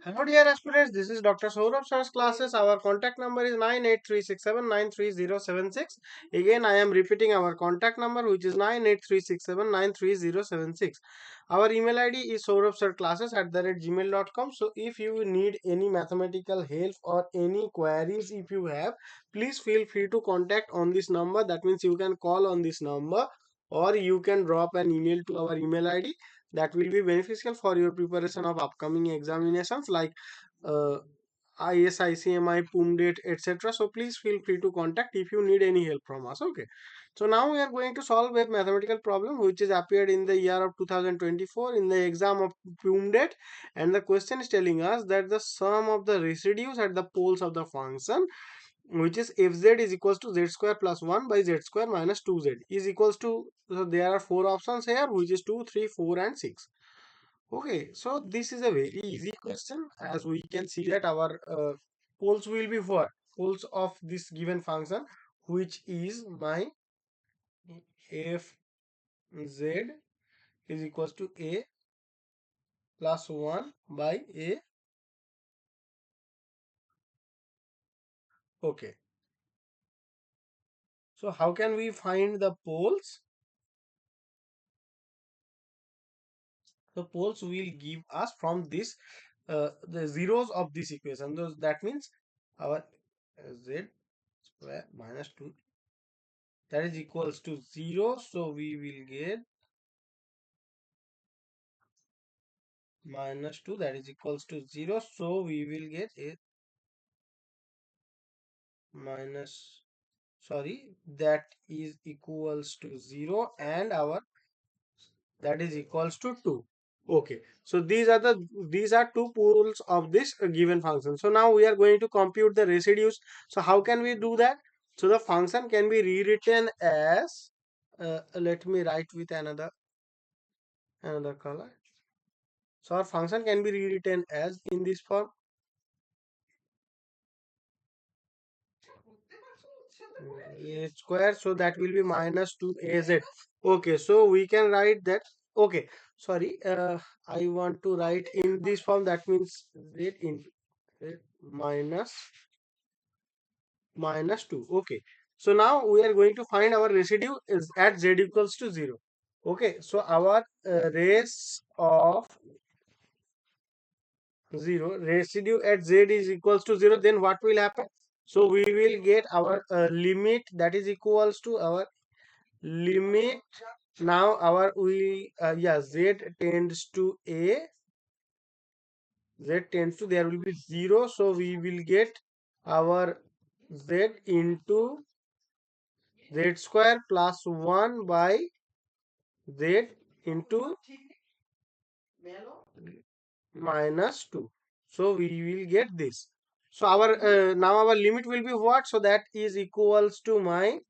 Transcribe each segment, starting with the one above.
Hello dear aspirants, this is Dr. Sourav Sir's classes. Our contact number is 98367930076. Again, I am repeating our contact number, which is 98367930076. Our email ID is souravsirclasses@gmail.com. So if you need any mathematical help or any queries if you have, please feel free to contact on this number. That means you can call on this number or you can drop an email to our email ID. That will be beneficial for your preparation of upcoming examinations like uh, IS, ICMI, PUMDET, etc. So please feel free to contact if you need any help from us. Okay. So now we are going to solve a mathematical problem which is appeared in the year of 2024 in the exam of PUMDET, and the question is telling us that the sum of the residues at the poles of the function, which is fz is equals to z square plus 1 by z square minus 2z, is equals to, so there are four options here, which is 2, 3, 4 and 6. Okay, so this is a very easy question, as we can see that our poles will be what? Poles of this given function, which is my fz is equals to a plus 1 by a. Okay, so how can we find the poles? The poles will give us from this the zeros of this equation. Those, that means our z square minus 2, that is equals to 0. So we will get minus 2, that is equals to 0. So we will get a minus, sorry, that is equals to 0, and our that is equals to 2. Okay, so these are two poles of this given function. So now we are going to compute the residues. So how can we do that? So the function can be rewritten as let me write with another color. So our function can be rewritten as in this form, a square, so that will be minus 2az. Okay, so we can write that. Okay, sorry, I want to write in this form. That means z into z minus 2. Okay, so now we are going to find our residue is at z equals to 0. Okay, so our res of 0, residue at z is equals to 0, then what will happen? So we will get our limit, that is equals to our limit. Now our we yeah, z tends to a, z tends to, there will be 0, so we will get our z into z square plus 1 by z into minus 2. So we will get this. So our now our limit will be what? So that is equals to my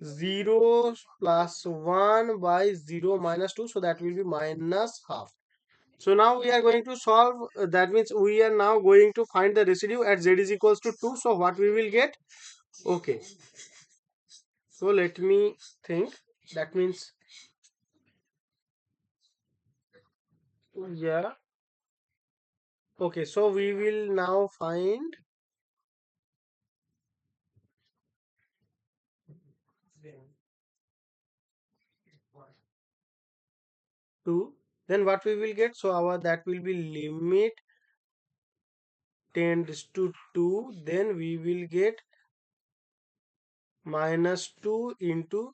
0 plus 1 by 0 minus 2. So that will be minus half. So now we are going to solve. That means we are now going to find the residue at z is equals to 2. So what we will get? Okay. So let me think. That means, yeah. Okay. So we will now find 2. Then what we will get? So our that will be limit tends to 2. Then we will get minus 2 into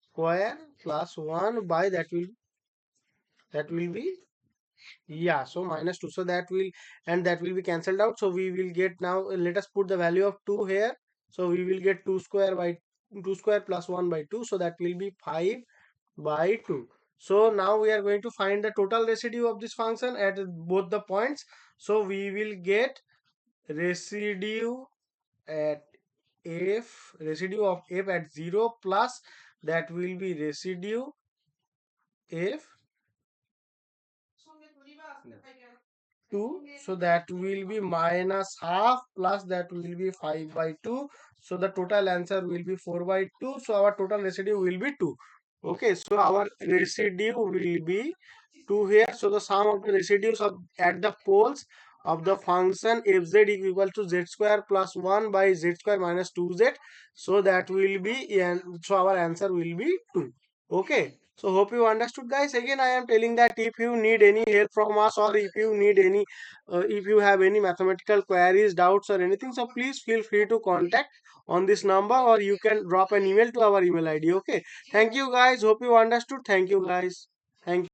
square plus 1 by that will be, yeah, so minus 2. So that will, and that will be cancelled out. So we will get, now let us put the value of 2 here. So we will get 2 square by 2 square plus 1 by 2. So that will be 5 by 2. So now we are going to find the total residue of this function at both the points. So we will get residue at residue of f at 0 plus that will be residue f 2. So that will be minus half plus that will be 5 by 2. So the total answer will be 4 by 2. So our total residue will be 2. Okay, so our residue will be 2 here. So the sum of the residues of at the poles of the function f z is equal to z square plus 1 by z square minus 2z. So that will be, and so our answer will be 2. Okay. So hope you understood, guys. Again, I am telling that if you need any help from us, or if you need any, if you have any mathematical queries, doubts, or anything, so please feel free to contact on this number, or you can drop an email to our email ID. Okay. Thank you, guys. Hope you understood. Thank you, guys. Thank you.